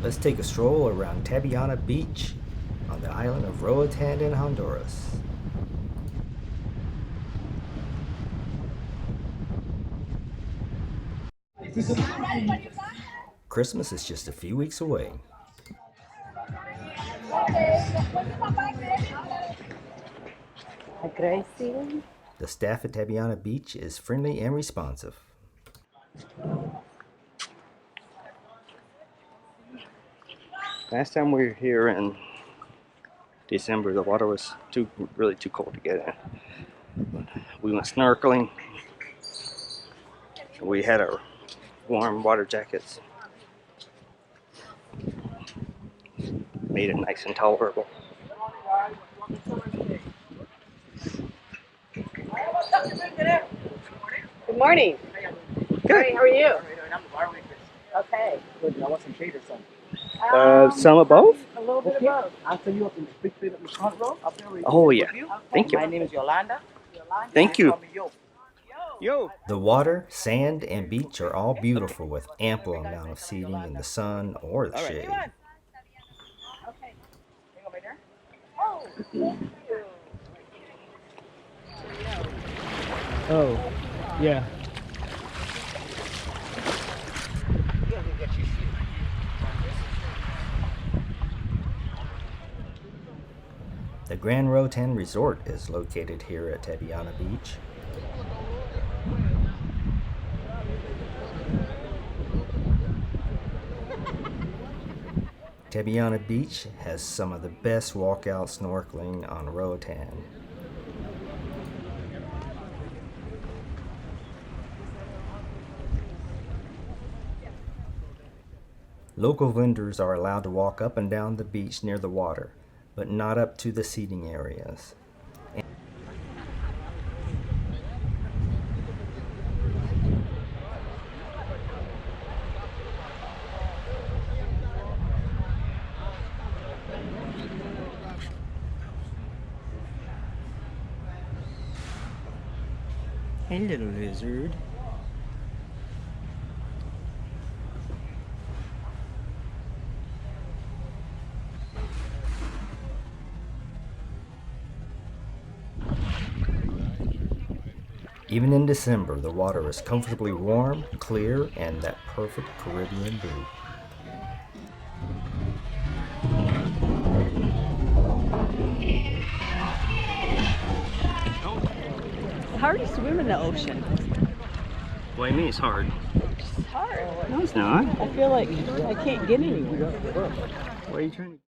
Let's take a stroll around Tabyana Beach on the island of Roatan in Honduras. Christmas is just a few weeks away. The staff at Tabyana Beach is friendly and responsive. Last time we were here in December, the water was really too cold to get in. We went snorkeling. We had our warm water jackets. Made it nice and tolerable. Good morning. Good. Hey, how are you? Okay. Good. I want some shade or something. Some of both? A little bit of both. I'll tell you up in the big bit of the front row. Up there with Oh, yeah. you. Thank you. My name is Yolanda. Thank you. Call me Yo. Yo. The water, sand, and beach are all beautiful with ample amount of seating in the sun or the shade. Okay. Hang on right there. Oh, thank you. Oh, yeah. The Grand Roatan Resort is located here at Tabyana Beach. Tabyana Beach has some of the best walkout snorkeling on Roatan. Local vendors are allowed to walk up and down the beach near the water, but not up to the seating areas. Hey, little lizard. Even in December, the water is comfortably warm, clear, and that perfect Caribbean blue. How are you swimming in the ocean? What do you mean it's hard? It's hard. No, it's not. I feel like I can't get anywhere. What are you trying to